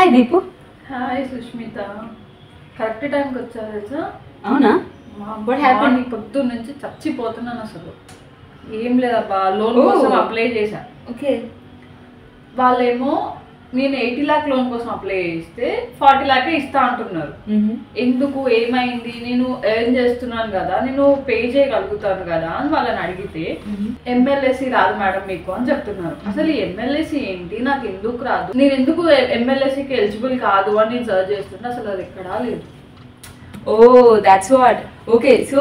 Hi Deepu. Hi Sushmita, correct టైంకి వచ్చారు తెలుసా? అవునా? పొద్దున్న నుంచి చచ్చిపోతున్నాను అసలు. ఏం లేదబ్బా, లోన్ కోసం అప్లై చేశా. ఓకే. వాళ్ళేమో నేను 80 lakh లోన్ కోసం అప్లై చేస్తే 40 lakh ఇస్తా అంటున్నారు. ఎందుకు, ఏమైంది, నేను ఎర్న్ చేస్తున్నాను కదా, నేను పే చేయగలుగుతాను కదా అని వాళ్ళని అడిగితే MLSE రాదు మేడం మీకు అని చెప్తున్నారు. అసలు MLSE ఏంటి, నాకు ఎందుకు రాదు, నేను ఎందుకు MLSEకి ఎలిజిబుల్ కాదు అని నేను సర్చ్ చేస్తుంటే అసలు అది ఎక్కడా లేదు. Oh, that's what. Okay, so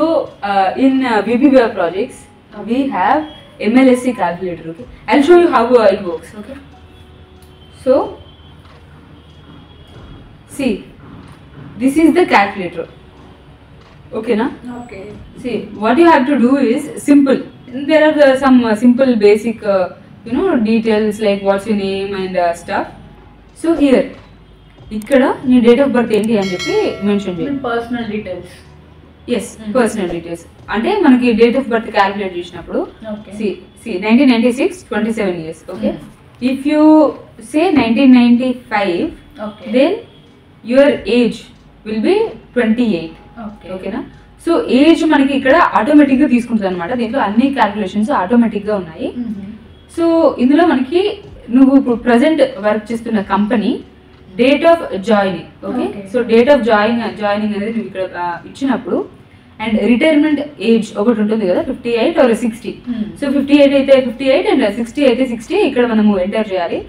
in VBWeb projects, we have MLSE calculator. Okay, I'll show you how it works. Okay, so see, this is the calculator. Okay, na? Okay. See, what you have to do is simple. There are some simple basic, details like what's your name and stuff. So here. ఇక్కడ నీ date of birth ఏంటి అని చెప్పి mention చేయండి. Personal details. Yes, personal details. అంటే మనకి date of birth calculate చేసినప్పుడు 1996 27 years. Okay, if you say 1995 then your age will be 28. ఓకేనా? సో ఏజ్ మనకి ఇక్కడ ఆటోమేటిక్గా తీసుకుంటుంది అనమాట. దీంట్లో అన్ని క్యాలిక్యులేషన్స్ ఆటోమేటిక్గా ఉన్నాయి. సో ఇందులో మనకి నువ్వు ఇప్పుడు ప్రజెంట్ వర్క్ చేస్తున్న company date of joining. Okay, so date of joining అనేది నువ్వు ఇక్కడ ఇచ్చినప్పుడు అండ్ రిటైర్మెంట్ ఏజ్ ఒకటి ఉంటుంది కదా, 58 or 60. సో 58 అయితే 58 అండ్ 60 అయితే 60 ఇక్కడ మనము ఎంటర్ చేయాలి.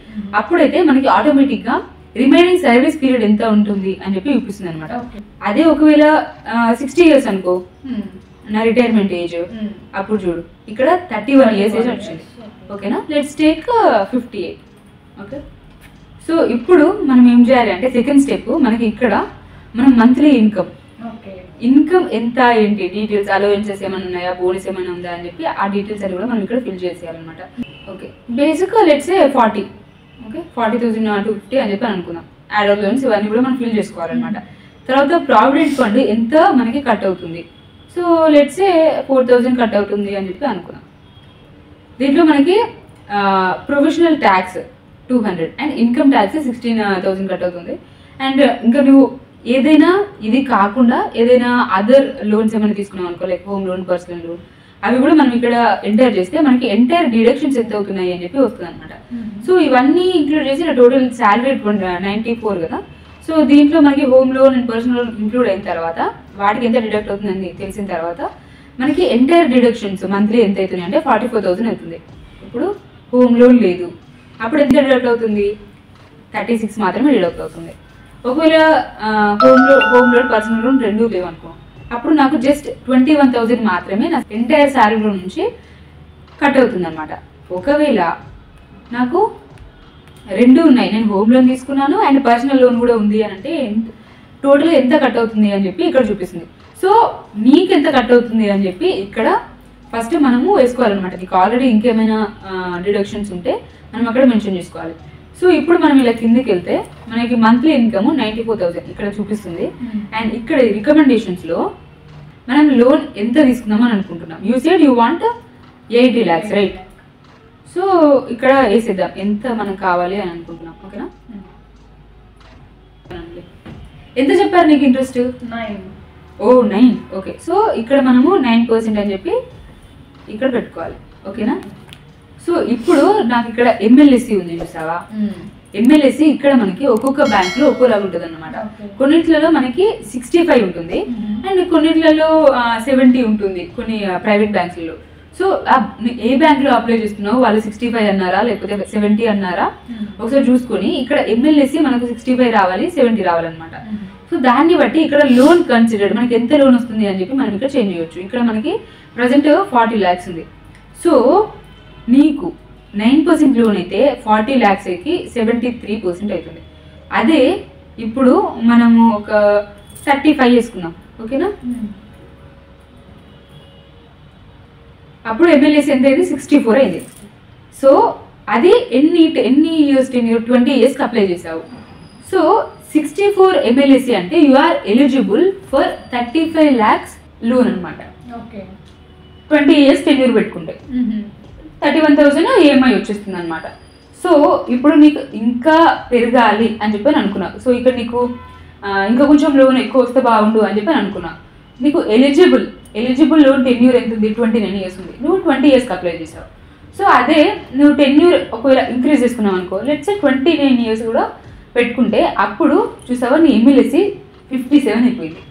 అప్పుడైతే మనకి ఆటోమేటిక్ గా రిమైనింగ్ సర్వీస్ పీరియడ్ ఎంత ఉంటుంది అని చెప్పి చూపిస్తుంది అనమాట. అదే ఒకవేళ 60 years అనుకో నా రిటైర్మెంట్ ఏజ్, అప్పుడు చూడు ఇక్కడ 31 years ఏజ్ వచ్చింది. ఓకేనా? Let's take 58. ఓకే, సో ఇప్పుడు మనం ఏం చేయాలి అంటే సెకండ్ స్టెప్ మనకి ఇక్కడ మనం మంత్లీ ఇన్కమ్ ఎంత ఏంటి డీటెయిల్స్, అలవెన్సెస్ ఏమైనా ఉన్నాయా, బోనస్ ఏమైనా ఉందా అని చెప్పి ఆ డీటెయిల్స్ అని కూడా మనం ఇక్కడ ఫిల్ చేసేయాలన్నమాట. ఓకే, బేసిక్గా లెట్స్ 40. ఓకే, 40,250 అని చెప్పి అనుకుందాం. యాడ్ ఆన్ లోన్స్ ఇవన్నీ కూడా మనం ఫిల్ చేసుకోవాలన్నమాట. తర్వాత ప్రావిడెంట్ ఫండ్ ఎంత మనకి కట్ అవుతుంది. సో లెట్స్ 4,000 కట్ అవుతుంది అని చెప్పి అనుకుందాం. దీంట్లో మనకి professional tax 200 and income tax 16,000 cut అవుతుంది. అండ్ ఇంకా నువ్వు ఏదైనా ఇది కాకుండా ఏదైనా అదర్ లోన్స్ ఏమైనా తీసుకున్నావు అనుకో, like home loan, personal loan, అవి కూడా మనం ఇక్కడ ఎంటర్ చేస్తే మనకి ఎంటైర్ డిడక్షన్స్ ఎంత అవుతున్నాయి అని చెప్పి వస్తుంది అనమాట. సో ఇవన్నీ ఇంక్లూడ్ చేసి టోటల్ శాలరీ 94 కదా. సో దీంట్లో మనకి home loan and personal loan include అయిన తర్వాత వాటికి ఎంత డిడక్ట్ అవుతుందని తెలిసిన తర్వాత మనకి ఎంటైర్ డిడక్షన్స్ మంత్లీ ఎంత అవుతున్నాయి అంటే 44,000 అవుతుంది. ఇప్పుడు హోమ్ లోన్ లేదు, అప్పుడు ఎంత డిడక్ట్ అవుతుంది? 36 మాత్రమే డిడక్ట్ అవుతుంది. ఒకవేళ హోమ్ లోన్ పర్సనల్ లోన్ రెండు లేవు అనుకో, అప్పుడు నాకు జస్ట్ 21,000 మాత్రమే నా ఎంటైర్ శాలరీలో నుంచి కట్ అవుతుంది అనమాట. ఒకవేళ నాకు రెండు ఉన్నాయి, నేను హోమ్ లోన్ తీసుకున్నాను అండ్ పర్సనల్ లోన్ కూడా ఉంది అని అంటే టోటల్ ఎంత కట్ అవుతుంది అని చెప్పి ఇక్కడ చూపిస్తుంది. సో నీకు ఎంత కట్ అవుతుంది అని చెప్పి ఇక్కడ ఫస్ట్ మనము వేసుకోవాలన్నమాట. నీకు ఆల్రెడీ ఇంకేమైనా డిడక్షన్స్ ఉంటే మనం అక్కడ మెన్షన్ చేసుకోవాలి. సో ఇప్పుడు మనం ఇలా కిందకి వెళ్తే మనకి మంత్లీ ఇన్కమ్ 94,000 ఇక్కడ చూపిస్తుంది. అండ్ ఇక్కడ రికమెండేషన్స్లో మనం లోన్ ఎంత తీసుకుందామని అనుకుంటున్నాం. You said you want 80 lakhs, right? So ఇక్కడ వేసేద్దాం ఎంత మనం కావాలి అని అనుకుంటున్నాం. ఓకేనా? ఎంత చెప్పారు నీకు ఇంట్రెస్ట్? 9. ఓ 9. ఓకే, సో ఇక్కడ మనము 9% అని చెప్పి ఇక్కడ పెట్టుకోవాలి. ఓకేనా? సో ఇప్పుడు నాకు ఇక్కడ MLSE ఉంది చూసావా? MLSE ఇక్కడ మనకి ఒక్కొక్క బ్యాంక్ లో ఒక్కోలాగా ఉంటుంది అన్నమాట. కొన్నిట్లలో మనకి 65 ఉంటుంది అండ్ కొన్నిట్లలో 70 ఉంటుంది కొన్ని ప్రైవేట్ బ్యాంక్స్లలో. సో ఏ బ్యాంక్ లో అప్లై చేస్తున్నావు, వాళ్ళు 65 అన్నారా లేకపోతే 70 అన్నారా ఒకసారి చూసుకొని ఇక్కడ MLSE మనకు 65 రావాలి, 70 రావాలన్నమాట. సో దాన్ని బట్టి ఇక్కడ లోన్ కన్సిడర్డ్ మనకి ఎంత లోన్ వస్తుంది అని చెప్పి మనం ఇక్కడ చేంజ్ చేయొచ్చు. ఇక్కడ మనకి ప్రజెంట్ 40 lakhs ఉంది. సో నీకు 9% లోన్ అయితే 40 lakhsకి 73% అవుతుంది. అదే ఇప్పుడు మనము ఒక 35 వేసుకున్నాం. ఓకేనా? అప్పుడు MLSE ఎంత అయింది? 64 అయింది. సో అది ఎన్ని ఇయర్స్ 20 yearsకి అప్లై చేసావు. సో 64 MLSE అంటే you are eligible for 35 lakhs loan అనమాట. 20 years టెన్యూర్ పెట్టుకుంటే 31,000 EMI వచ్చేస్తుంది అనమాట. సో ఇప్పుడు నీకు ఇంకా పెరగాలి అని చెప్పి అనుకున్నా. సో ఇక్కడ నీకు ఇంకా కొంచెం లోన్ ఎక్కువ వస్తే బాగుండు అని చెప్పి అనుకున్నా. నీకు ఎలిజిబుల్ లోన్ టెన్యూర్ ఎంత ఉంది? 29 years ఉంది. నువ్వు 20 yearsకి అప్లై చేసావు. సో అదే నువ్వు టెన్యూర్ ఒకవేళ ఇంక్రీజ్ చేసుకున్నావు అనుకో, లెట్స్ 29 years కూడా పెట్టుకుంటే అప్పుడు చూసావా నీ MLSE 57 అయిపోయింది.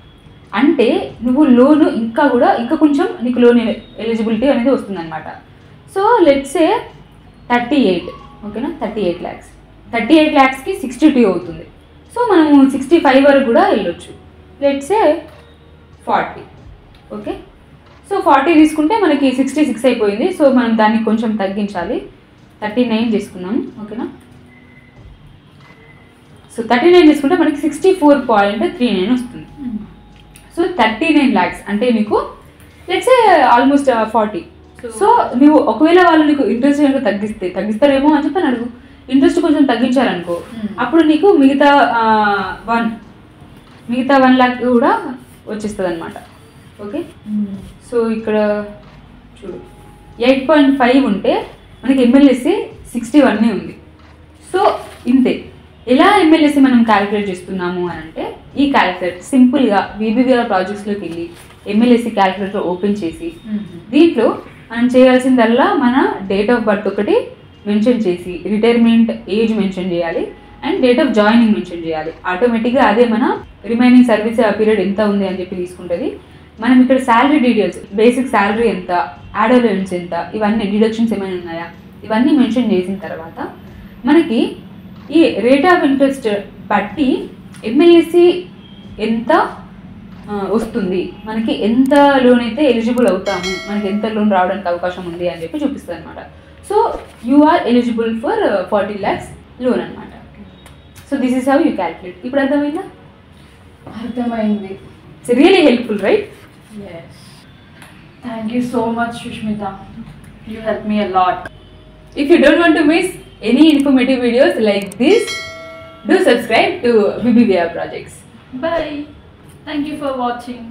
అంటే నువ్వు లోన్ ఇంకా కొంచెం నీకు లోన్ ఎలిజిబిలిటీ అనేది వస్తుంది అనమాట. సో లెట్స్ 38, ఓకేనా, 38 lakhs. 38 lakhsకి 62 అవుతుంది. సో మనము 65 వరకు కూడా వెళ్ళొచ్చు. Let's 40, okay. సో 40 తీసుకుంటే మనకి 66 అయిపోయింది. సో మనం దాన్ని కొంచెం తగ్గించాలి, 39 చేసుకున్నాము, ఓకేనా. సో 39 తీసుకుంటే మనకి 64.39 వస్తుంది. సో 39 lakhs అంటే నీకు లెట్స్ ఆల్మోస్ట్ 40. సో నువ్వు ఒకవేళ వాళ్ళు నీకు ఇంట్రెస్ట్ కనుక తగ్గిస్తారేమో అని చెప్పి అడుగు. ఇంట్రెస్ట్ కొంచెం తగ్గించారనుకో, అప్పుడు నీకు మిగతా 1 lakh కూడా వచ్చేస్తుంది అనమాట, ఓకే. సో ఇక్కడ చూడు 8.5 ఉంటే మనకి MLSE 61 ఉంది. సో ఇంతే. ఎలా MLSE మనం క్యాలిక్యులేట్ చేస్తున్నాము అని అంటే, ఈ క్యాలిక్యులేటర్ సింపుల్గా VBVR ప్రాజెక్ట్స్లోకి వెళ్ళి MLSE క్యాలిక్యులేటర్ ఓపెన్ చేసి దీంట్లో మనం చేయాల్సిందల్లా మన డేట్ ఆఫ్ బర్త్ ఒకటి మెన్షన్ చేసి, రిటైర్మెంట్ ఏజ్ మెన్షన్ చేయాలి and date of joining mention చేయాలి. ఆటోమేటిక్గా అదే మన రిమైనింగ్ సర్వీస్ పీరియడ్ ఎంత ఉంది అని చెప్పి తీసుకుంటుంది. మనం ఇక్కడ శాలరీ డీటెయిల్స్, బేసిక్ శాలరీ ఎంత, యాడ్ అలవెన్స్ ఎంత, ఇవన్నీ డిడక్షన్స్ ఏమైనా ఉన్నాయా, ఇవన్నీ మెన్షన్ చేసిన తర్వాత మనకి ఈ రేట్ ఆఫ్ ఇంట్రెస్ట్ బట్టి MLSE ఎంత వస్తుంది, మనకి ఎంత లోన్ అయితే ఎలిజిబుల్ అవుతాము, మనకి ఎంత లోన్ రావడానికి అవకాశం ఉంది అని చెప్పి చూపిస్తుంది అనమాట. So you are eligible for 40 lakhs loan అనమాట. So this is how you calculate. ఇప్పుడు అర్థమైందా? అర్థమైంది. It's really helpful, right? Yes. Thank you so much, Shushmita. You helped me a lot. If you don't want to miss any informative videos like this, do subscribe to VBVR Projects. Bye. Thank you for watching.